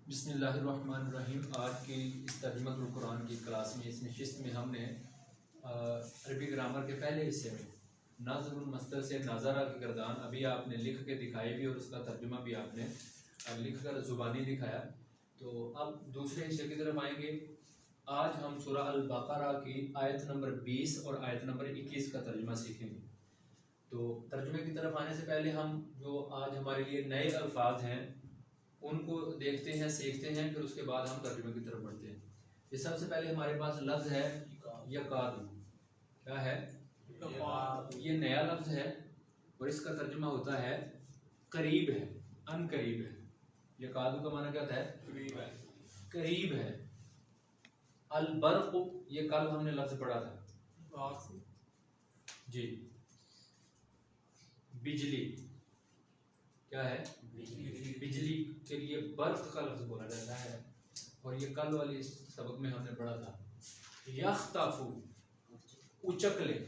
بسم اللہ الرحمن الرحیم۔ آج کی اس ترجمہ القرآن کی کلاس میں، اس نشست میں ہم نے عربی گرامر کے پہلے حصے میں نظر المصدر سے ناظرہ کی گردان ابھی آپ نے لکھ کے دکھائی بھی، اور اس کا ترجمہ بھی آپ نے لکھ کر زبانی دکھایا۔ تو اب دوسرے حصے کی طرف آئیں گے۔ آج ہم سورہ البقرہ کی آیت نمبر 20 اور آیت نمبر 21 کا ترجمہ سیکھیں گے۔ تو ترجمے کی طرف آنے سے پہلے ہم جو آج ہمارے لیے نئے الفاظ ہیں ان کو دیکھتے ہیں، سیکھتے ہیں، پھر اس کے بعد ہم ترجمے کی طرف بڑھتے ہیں۔ یہ سب سے پہلے ہمارے پاس لفظ ہے یکاد۔ کیا ہے؟ یہ نیا لفظ ہے اور اس کا ترجمہ ہوتا ہے قریب ہے، ان قریب ہے۔ یکاد کا معنی کیا ہوتا ہے؟ قریب ہے۔ البرق، یہ کل ہم نے لفظ پڑھا تھا جی، بجلی۔ کیا ہے؟ بجلی کے لیے برق کا لفظ بولا جاتا ہے، اور یہ کل والی سبق میں ہم نے پڑھا تھا یخطف، اچک لے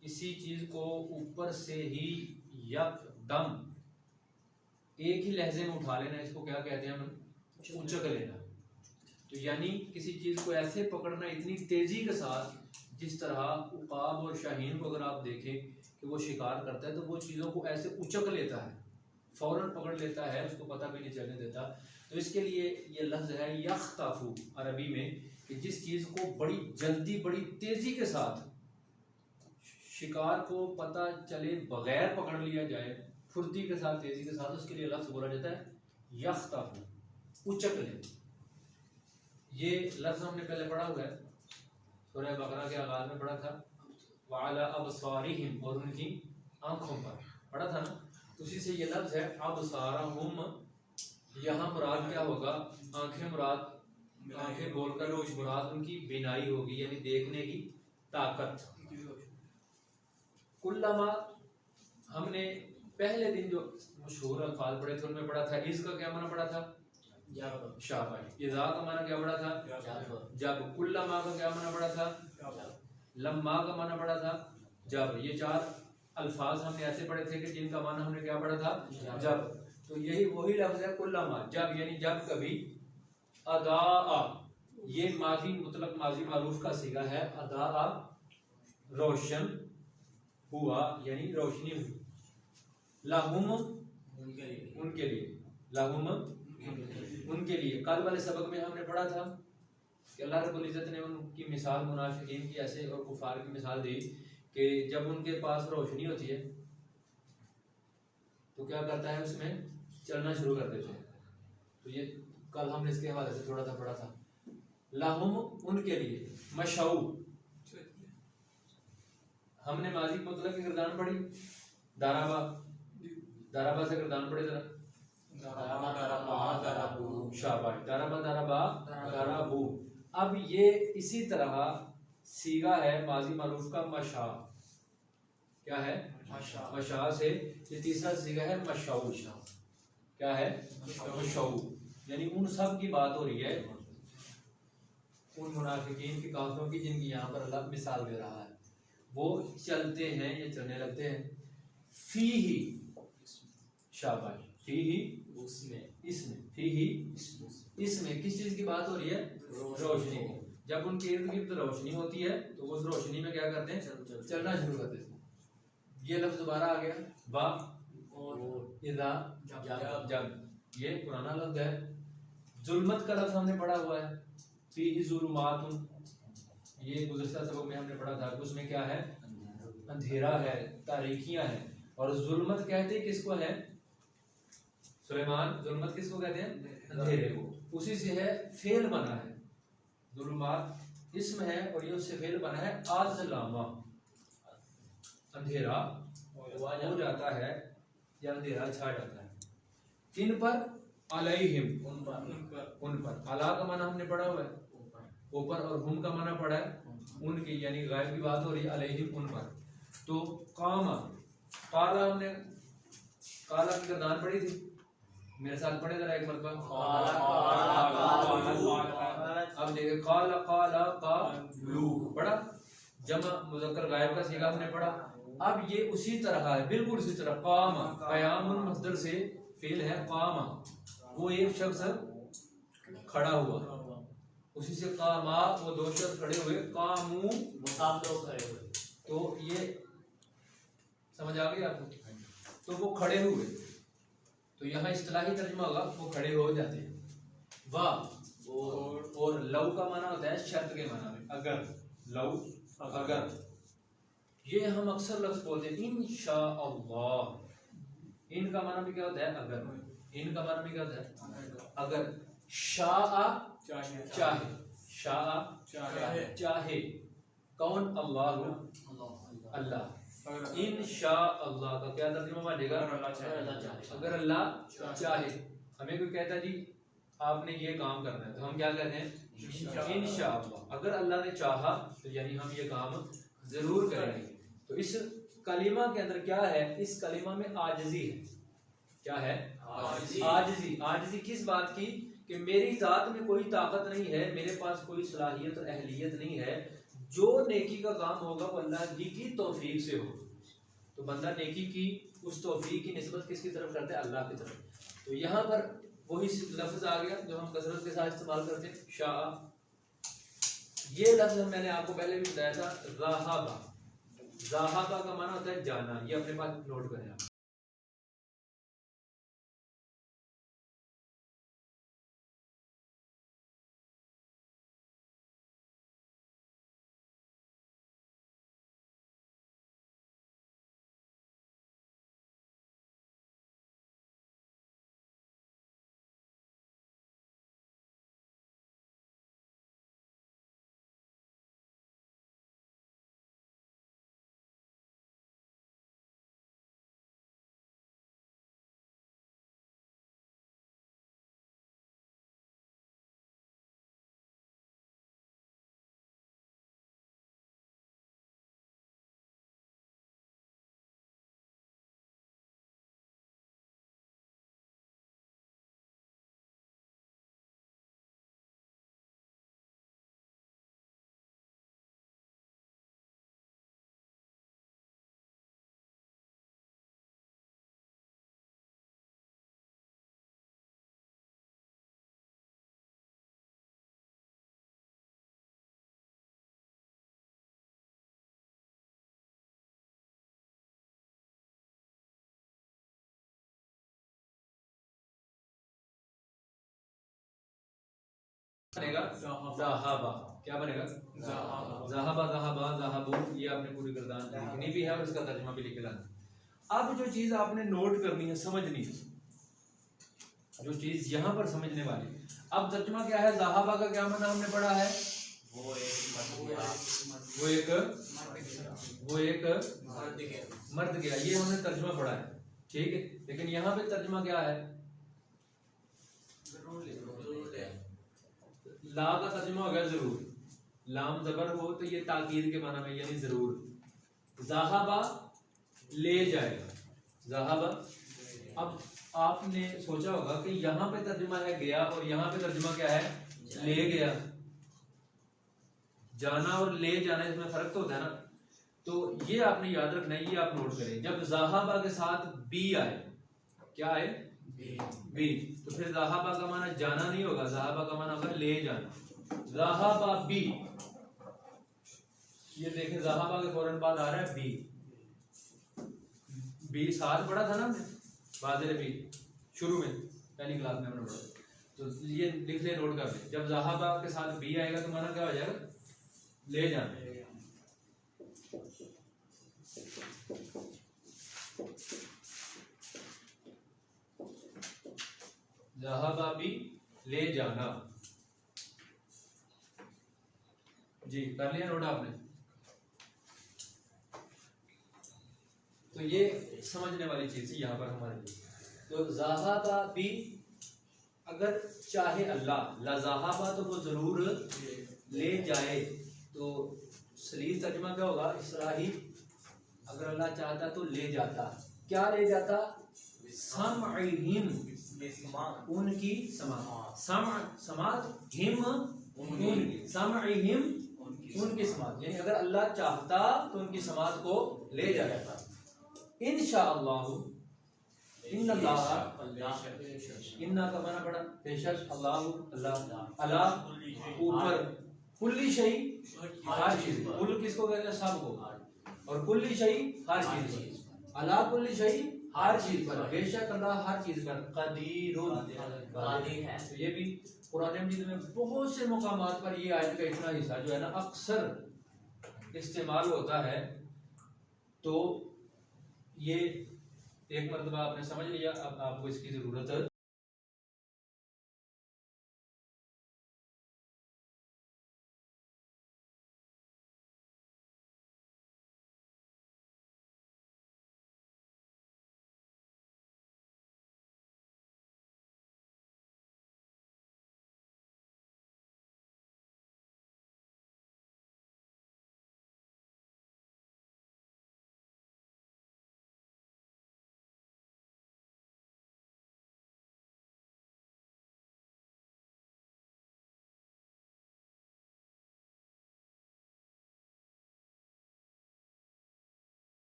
کسی چیز کو اوپر سے ہی یک دم ایک ہی لہجے میں اٹھا لینا، اس کو کیا کہتے ہیں ہم؟ اچک لینا۔ تو یعنی کسی چیز کو ایسے پکڑنا اتنی تیزی کے ساتھ، جس طرح عقاب اور شاہین کو اگر آپ دیکھیں کہ وہ شکار کرتا ہے تو وہ چیزوں کو ایسے اچک لیتا ہے، فوراً پکڑ لیتا ہے، اس کو پتہ بھی نہیں چلنے دیتا۔ تو اس کے لیے یہ لفظ ہے یخطف عربی میں، کہ جس چیز کو بڑی جلدی، بڑی تیزی کے ساتھ شکار کو پتہ چلے بغیر پکڑ لیا جائے، پھرتی کے ساتھ، تیزی کے ساتھ، اس کے لیے لفظ بولا جاتا ہے یخطف، اچک لے۔ یہ لفظ ہم نے پہلے پڑھا ہوا ہے، سورہ بقرہ کے آغاز میں پڑھا تھا، وعلی ابصارہم، اور ان کی آنکھوں پر پڑھا تھا نا۔ اسی سے یہ لفظ ہے ابصارہم، یہاں مراد کیا ہوگا؟ آنکھیں مراد، آنکھیں بول کر مراد ان کی بینائی ہوگی، یعنی دیکھنے کی طاقت۔ کلما، ہم نے پہلے دن جو مشہور الفاظ پڑھے تھے ان میں پڑھا تھا اس کا کیا معنی پڑھا تھا؟ شاباش۔ اذا کا معنی کیا پڑھا تھا؟ جب۔ کلما کا کیا معنی پڑھا تھا؟ لما کا معنی پڑھا تھا جب۔ یہ چار الفاظ ہم نے ایسے پڑھے تھے کہ جن کا معنی ہم نے کیا پڑھا تھا؟ جب۔ تو یہی وہی لفظ ہے کلما، جب، یعنی جب کبھی۔ اضاء، یہ ماضی مطلق، ماضی معروف کا صیغہ ہے۔ اضاء، روشن ہوا، یعنی روشنی ہوئی۔ لہم، ان کے لیے۔ لہم، ان کے لیے۔ کل والے سبق میں ہم نے پڑھا تھا کہ اللہ رب العزت نے ان کی مثال منافقین کی ایسے اور کفار کی مثال دی کہ جب ان کے پاس روشنی ہوتی ہے تو کیا کرتا ہے؟ اس میں چلنا شروع کر دیتے ہیں۔ تو یہ کل ہم نے اس کے حوالے سے تھوڑا سا پڑھا تھا۔ لہم، ان کے لیے۔ مشو، ہم نے ماضی مطلق کی گردان پڑھی، دارابا، دارابا سے گردان پڑھے ذرا۔ شاباش، دارابا دارابا دارابو۔ اب یہ اسی طرح صیغہ ہے ماضی معروف کا مشا۔ کیا ہے؟ مشا سے یہ تیسرا صیغہ ہے مشو۔ کیا ہے؟ مشو، یعنی ان سب کی بات ہو رہی ہے، ان منافقین کی، کافروں کی، جن کی یہاں پر اللہ مثال دے رہا ہے۔ وہ چلتے ہیں یا چلنے لگتے ہیں۔ فی ہی، شاباش، فی ہی، اس میں، فی ہی، اس میں کس چیز کی بات ہو رہی ہے؟ روشنی کی۔ جب ان کے ارد گرد روشنی ہوتی ہے تو وہ اس روشنی میں کیا کرتے ہیں؟ چلنا شروع کرتے ہیں۔ یہ لفظ دوبارہ آ گیا، با، اذا، جب۔ یہ پرانا لفظ ہے۔ ظلمت کا لفظ ہم نے پڑھا ہوا ہے، فیہ ظلمات، یہ گزشتہ سبق میں ہم نے پڑھا تھا۔ اس میں کیا ہے؟ اندھیرا ہے، تاریکیاں ہیں۔ اور ظلمت کہتے کس کو ہے؟ سلیمان، ظلمت کس کو کہتے ہیں؟ اندھیرے کو۔ اسی سے ہے فعل بنا ہے، ظلمات اسم ہے اور یہ اس سے فعل بنا ہے اظلامہ، اندھیرا ہو جاتا ہے یا اندھیرا چھا جاتا ہے۔ کن پر؟ علیہم، ان پر۔ علا کا معنی ہم نے پڑھا ہوا ہے اوپر، اور ہم کا معنی پڑھا ہے ان کی، یعنی غائب کی بات ہو رہی ہے، علیہم، ان پر۔ تو قام، قالا، ہم نے قالا کی گردان پڑھی تھی، میرے ساتھ پڑھے ذرا ایک مرتبہ۔ اب دیکھیں، قال قالا قالو پڑھا، جمع مذکر غائب کا صیغہ ہم نے پڑھا۔ اب یہ اسی طرح ہے، بالکل اسی طرح۔ قام، قیام مصدر سے فعل ہے قام، وہ ایک شخص کھڑا ہوا، اسی سے قاما وہ دو شخص کھڑے ہوئے، قامو مقام لوگ کھڑے ہوئے، تو یہ سمجھ آ گئی آپ کو؟ تو وہ کھڑے ہوئے، تو یہاں اصطلاحی ترجمہ ہوگا وہ کھڑے ہو جاتے ہیں. واہ اور لو کا معنی ہوتا ہے شرط کے معنی میں، اگر، لو اگر. یہ ہم اکثر لفظ بولتے ہیں انشاءاللہ، ان کا معنی بھی کیا ہوتا ہے اگر، ان کا معنی بھی کیا ہوتا ہے اگر. شاء چاہے، شاء چاہے، کون؟ اللہ، اللہ. انشاء اللہ کا کیا ترجمہ بنے گا؟ اگر اللہ چاہے. ہمیں کوئی کہتا ہے جی آپ نے یہ کام کرنا ہے تو ہم کیا کہتے ہیں؟ انشاءاللہ. اگر اللہ نے چاہا تو یعنی ہم یہ کام ضرور کریں گے. تو اس کلمہ کے اندر کیا ہے؟ اس کلمہ میں عاجزی ہے. کیا ہے؟ عاجزی. عاجزی کس بات کی؟ کہ میری ذات میں کوئی طاقت نہیں ہے، میرے پاس کوئی صلاحیت اور اہلیت نہیں ہے. جو نیکی کا کام ہوگا وہ اللہ جی کی توفیق سے ہوگا. تو بندہ نیکی کی اس توفیق کی نسبت کس کی طرف کرتا ہے؟ اللہ کی طرف. تو یہاں پر وہی لفظ آ گیا جو ہم کثرت کے ساتھ استعمال کرتے ہیں، شاء. یہ لفظ میں نے آپ کو پہلے بھی بتایا تھا، ذہابہ. ذہابہ کا معنی ہوتا ہے جانا. یہ اپنے پاس نوٹ کریں آپ. بنے گا ذہابہ. کیا بنے گا؟ ذہابہ. ذہابہ ذہابو. یہ آپ نے پوری گردان لکھنی بھی ہے اور اس کا ترجمہ بھی لکھ کے لانا. اب جو چیز آپ نے نوٹ کرنی ہے، سمجھنی ہے، جو چیز یہاں پر سمجھنے والی. اب ترجمہ کیا ہے؟ ذہابہ کا کیا معنی ہم نے پڑھا ہے؟ وہ ایک مرد گیا. یہ ہم نے ترجمہ پڑھا ہے، ٹھیک ہے. لیکن یہاں پہ ترجمہ کیا ہے؟ لا کا ترجمہ ہو گیا ضرور. لام زبر ہو تو یہ تاکید کے معنی میں، یعنی ضرور. ذہابہ لے جائے گا. ذہابہ. اب آپ نے سوچا ہوگا کہ یہاں پہ ترجمہ ہے گیا اور یہاں پہ ترجمہ کیا ہے؟ لے گیا. جانا اور لے جانا اس میں فرق تو ہوتا ہے نا. تو یہ آپ نے یاد رکھنا ہے، یہ آپ نوٹ کریں. جب ذہابہ کے ساتھ بی آئے، کیا آئے؟ بی. تو پھر ذہابہ کا معنی جانا نہیں ہوگا، ذہابہ کا معنی ہوگا لے جانا. ذہابہ بی. یہ دیکھیں ذہابہ کے فوراً بعد آ رہا ہے بی. بی ساتھ پڑھا تھا نا ہم نے، بادر بی شروع میں پہلی کلاس میں ہم نے پڑھا. تو یہ لکھ لیں، نوٹ کر لیں. جب ذہابہ کے ساتھ بی آئے گا تو معنی کیا ہو جائے گا؟ لے جانا. ذہابہ بھی لے جانا. جی کر لیا نوٹ آپ نے؟ تو یہ سمجھنے والی چیز ہے یہاں پر ہمارے لیے. تو ذہابہ بھی اگر چاہے اللہ، لذہابہ تو وہ ضرور لے جائے. تو صحیح ترجمہ کیا ہوگا اصطلاحی؟ اگر اللہ چاہتا تو لے جاتا. کیا لے جاتا؟ سمعہم، ان کی سماعت. سماعت ہم ان کی، سمعہم ان کی سماعت. یعنی اگر اللہ چاہتا تو ان کی سماعت کو لے جاتا. انشاءاللہ ان اللہ ان کا معنی پڑا بے شک اللہ اللہ اللہ اوپر کلی شیء ہر چیز کل کس کو کہتے ہیں سب کو اور کلی شیء ہر چیز اللہ کلی شیء ہر چیز پر بے شک اللہ ہر چیز پر قدیر ہے. یہ بھی قرآن مجید میں بہت سے مقامات پر یہ آیت کا اتنا حصہ جو ہے نا اکثر استعمال ہوتا ہے. تو یہ ایک مرتبہ آپ نے سمجھ لیا, اب آپ کو اس کی ضرورت ہے.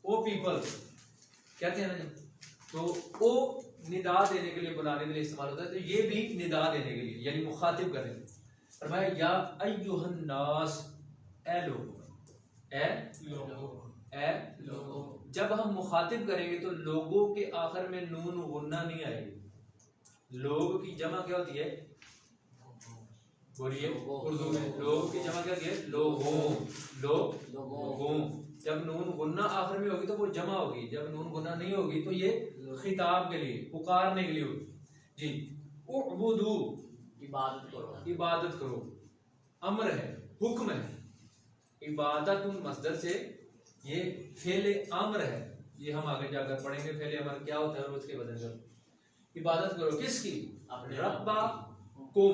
او پیپل کہتے ہیں نا جی, تو او ندا دینے کے لیے بلانے کے لیے استعمال ہوتا ہے. تو یہ بھی ندا دینے کے لیے یعنی مخاطب کرنے کے لیے. فرمایا یا ایھا الناس, اے لوگو. جب ہم مخاطب کریں گے تو لوگوں کے آخر میں نون غنہ نہیں آئے گی. لوگ کی جمع کیا ہوتی ہے, بولیے اردو میں لوگ کی جمع کیا ہوتی ہے, لوگوں. جب نون غنہ آخر میں ہوگی تو وہ جمع ہوگی, جب نون غنہ نہیں ہوگی تو یہ خطاب کے لیے پکارنے کے لیے ہوگی. جی اعبدو عبادت کرو, امر ہے حکم ہے. عبادت مصدر سے یہ فعل امر ہے, یہ ہم آگے جا کر پڑھیں گے فعل امر کیا ہوتا ہے اور اس کے بدل کر. عبادت کرو کس کی, ربکم.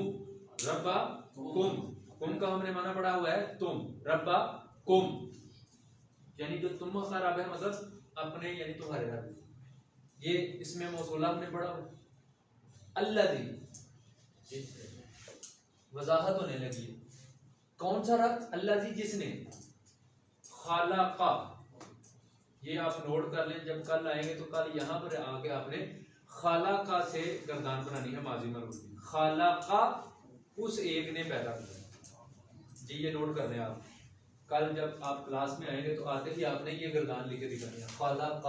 کم کا ہم نے معنی پڑھا ہوا ہے تم, ربکم یعنی جو تم کا رب ہے مطلب اپنے یعنی تمہارے رب. یہ اس میں موصولہ ہم نے پڑھا ہوا. الذی وضاحت ہونے لگی, کون سا رب, الذی جس نے, خلق, یہ آپ نوٹ کر لیں جب کل آئیں گے تو کل یہاں پر آ کے آپ نے خلق سے گردان بنانی ہے ماضی مربوط. خلق اس ایک نے پیدا کیا. جی یہ نوٹ کر لیں آپ, کل جب آپ کلاس میں آئیں گے تو آتے ہی آپ نے یہ گردان لکھ کے دکھانی ہے, خلق.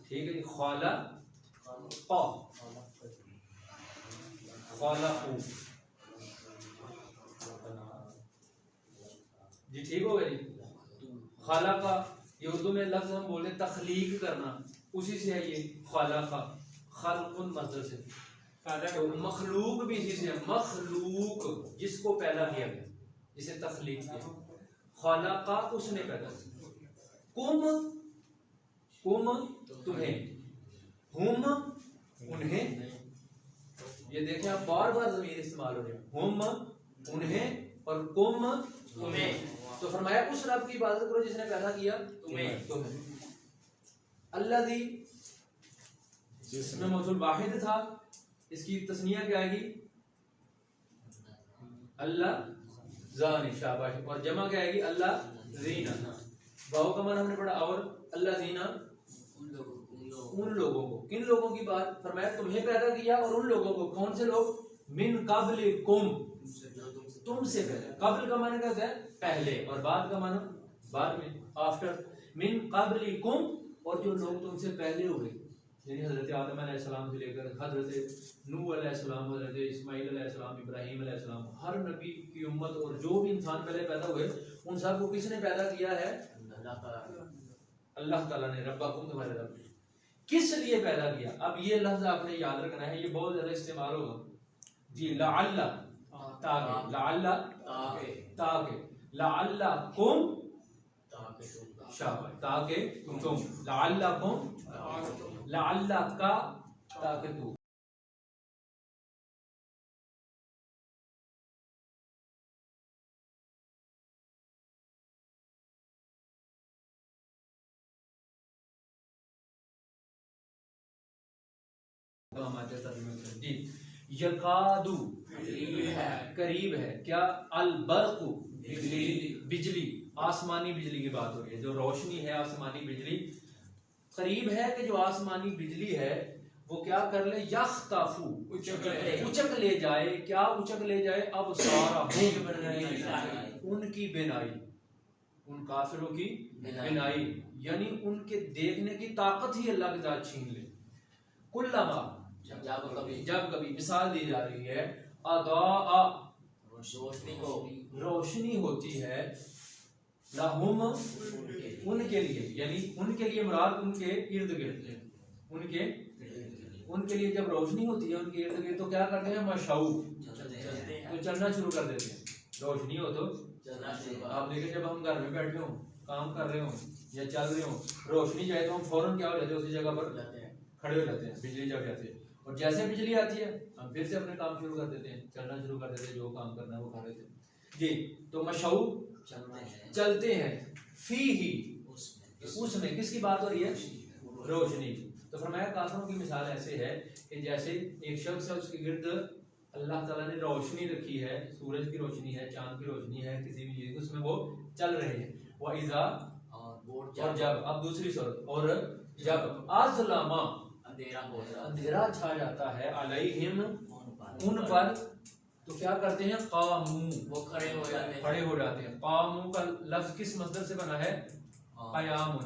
ٹھیک ہے جی, خلق جی ٹھیک ہو گیا جی. خلق یہ اردو میں لفظ ہم بولے تخلیق کرنا, اسی سے ہے یہ خلق. خلق مصدر سے, تو مخلوق بھی اسی سے ہے, مخلوق جس کو پیدا کیا گیا, جسے تخلیق کیا. خلق اس نے پیدا کیا. کم تمہیں, ہم انہیں. یہ دیکھیں آپ بار بار ضمیر استعمال ہو رہے ہیں, ہم انہیں اور کم تمہیں. تو فرمایا اس رب کی عبادت کرو جس نے پیدا کیا تمہیں. الذی جس میں موصول واحد تھا, اس کی تثنیہ کیا آئے گی, اللہ زانی شاباش, اور جمع کیا آئے گی, اللہ زینا. واو کا معنی ہم نے پڑھا, اور اللہ زینا ان لوگوں کو. کن لوگوں کی بات فرمایا, تمہیں پیدا کیا اور ان لوگوں کو. کون سے لوگ, من قبلکم, تم سے پہلے. قبل کا معنی کیا ہے, پہلے, اور بعد کا معنی بعد میں, آفٹر. من قبلکم, اور جو لوگ تم سے پہلے ہوئے, یعنی حضرت آدم علیہ السلام سے لے کر حضرت نوح علیہ السلام, حضرت اسماعیل علیہ السلام, ابراہیم علیہ السلام, ہر نبی کی امت اور جو بھی انسان پہلے پیدا ہوئے ان سب کو کس نے پیدا کیا ہے, اللہ تعالیٰ نے. ربکم تمہارے رب. کس لیے پیدا کیا. اب یہ لفظ آپ نے یاد رکھنا ہے, یہ بہت زیادہ استعمال ہوگا جی. لعل تاکہ, لعل تاکہ, لعلکم شاباش تاکہ تم, لعلکم لعلک تاکہ تو. جی یکادو قریب ہے کیا, البرق بجلی, آسمانی بجلی کی بات ہو رہی ہے, جو روشنی ہے آسمانی بجلی قریب ہے کہ جو آسمانی بجلی ہے وہ کیا کر لے, یختفو اچک لے جائے, کیا اچک لے جائے, اب سارا ان کی بینائی, ان کافروں کی بینائی, یعنی ان کے دیکھنے کی طاقت ہی اللہ کی ذات چھین لے. کلما جب کبھی مثال دی جا رہی ہے, اضاء روشنی ہوتی ہے, لہم ان کے لیے, یعنی ان کے لیے مراد ان کے ارد گرد, ان کے لیے جب روشنی ہوتی ہے ان کے ارد گرد تو کیا کرتے ہیں, مشعو تو چلنا شروع کر دیتے ہیں. روشنی ہو تو آپ دیکھیں جب ہم گھر میں بیٹھے ہوں, کام کر رہے ہوں یا چل رہے ہوں, روشنی جائے تو ہم فوراً کیا ہو جاتے ہیں, اسی جگہ پر کھڑے ہو جاتے ہیں, بجلی جب جاتی ہے, اور جیسے بجلی آتی ہے ہم پھر سے اپنے کام شروع کر دیتے ہیں, چلنا شروع کر دیتے ہیں, جو کام کرنا ہے وہ کر دیتے ہیں جی. تو مشعو چلتے ہیں, فی ہی اس میں کس کی بات ہو رہی ہے, روشنی. تو فرمایا کافروں کی مثال ایسے ہے کہ جیسے ایک شخص ہے, اس کے گرد اللہ تعالیٰ نے روشنی رکھی ہے, سورج کی روشنی ہے, چاند کی روشنی ہے, کسی بھی چیز اس میں وہ چل رہے ہیں. وَإِذَا اور جب, اب دوسری صورت, اور جب اظلما اندھیرا چھا جاتا ہے, علیہم ان پر, تو کیا کرتے ہیں, قامو وہ کھڑے ہو جاتے ہیں. قامو کا لفظ کس مصدر سے بنا ہے, قیام,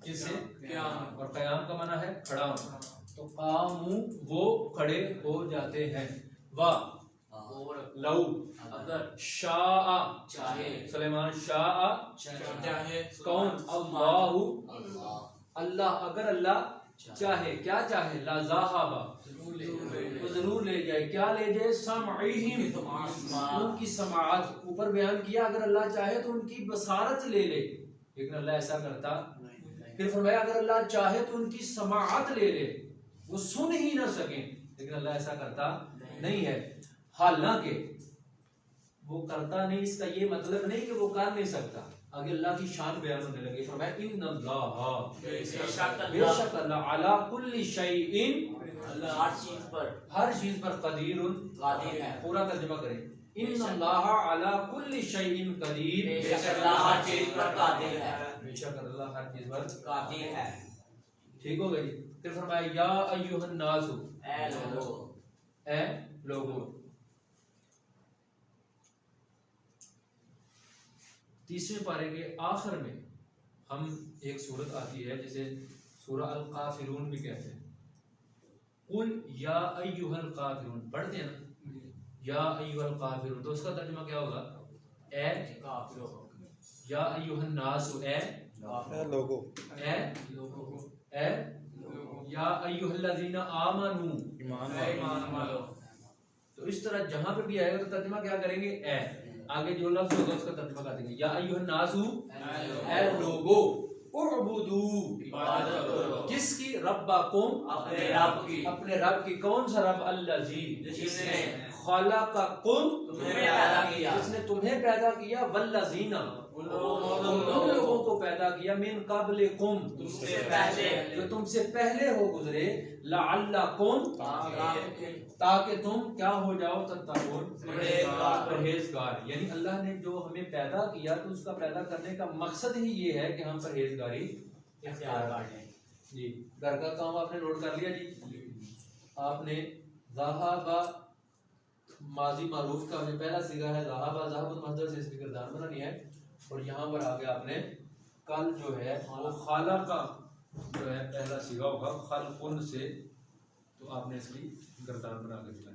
کس سے, قیام, اور قیام کا معنی ہے کھڑا ہونا. تو قامو وہ کھڑے ہو جاتے ہیں. وا لو اگر, شاء چاہے, سلیمان شاء چاہے, کون, اللہ اللہ, اگر اللہ چاہے, کیا چاہے, لا ذہب تو ضرور لے جائے, کیا لے جائے, سمعہم ان کی سماعت. اوپر بیان کیا اگر اللہ چاہے تو ان کی بصارت لے لے, لیکن اللہ ایسا کرتا. پھر فرمایا اگر اللہ چاہے تو ان کی سماعت لے لے, وہ سن ہی نہ سکیں, لیکن اللہ ایسا کرتا نہیں ہے. حالانکہ وہ کرتا نہیں, اس کا یہ مطلب نہیں کہ وہ کر نہیں سکتا. آگے اللہ کی شان بیان ہونے لگے, فرمایا ان اللہ بے شک اللہ علی کل شیء ہر چیز پر قدیر ہے. پورا ترجمہ کریں, ان اللہ علی کل شیء قدیر, بے شک اللہ ہر چیز پر قادر ہے, بے شک اللہ ہر چیز پر قادر ہے. ٹھیک ہو گئی. پھر فرمایا یا ایھا الناس, اے لوگوں. تیسرے پارے کے آخر میں ہم ایک سورت آتی ہے جسے سورہ الکافرون بھی کہتے ہیں. قل یا ایھا الکافرون پڑھتے ہیں نا, یا ایھا الکافرون, تو اس کا ترجمہ کیا ہوگا, اے کافروں. یا ایھا الناس, اے لوگوں, اے یا ایھا الذین آمنوا, ایمان والو. تو اس طرح جہاں پہ بھی آئے گا تو ترجمہ کیا کریں گے, اے. آگے جو لفظ ہوگا اس کا ترجمہ کر دیں گے, یا ایھا الناس, اے لوگو, اعبدوا عبادت کرو, کس کی, ربکم اپنے رب کی, اپنے رب کی. کون سا رب, الذی جس نے, خلقکم تمہیں پیدا کیا, جس نے تمہیں پیدا کیا, والذین ان لوگوں کو پیدا کیا, من قبلکم تم سے پہلے, جو تم سے پہلے ہو گزرے, لعلکم تاکہ تم کیا ہو جاؤ, تتقون پرہیزگار. یعنی اللہ نے جو ہمیں پیدا کیا تو اس کا پیدا کرنے کا مقصد ہی یہ ہے کہ ہم پرہیزگاری اختیار کریں. جی گھر کا کام آپ نے نوٹ کر لیا جی. آپ نے ذہب ماضی معروف کا جو پہلا صیغہ ہے ذہب, ذہب مصدر سے اس کی گردان بنانی ہے, اور یہاں پر آگے آپ نے کل جو ہے وہ خالق کا جو ہے پہلا صیغہ ہوگا خلقن سے, تو آپ نے اس کی گردان بنا کے دیا.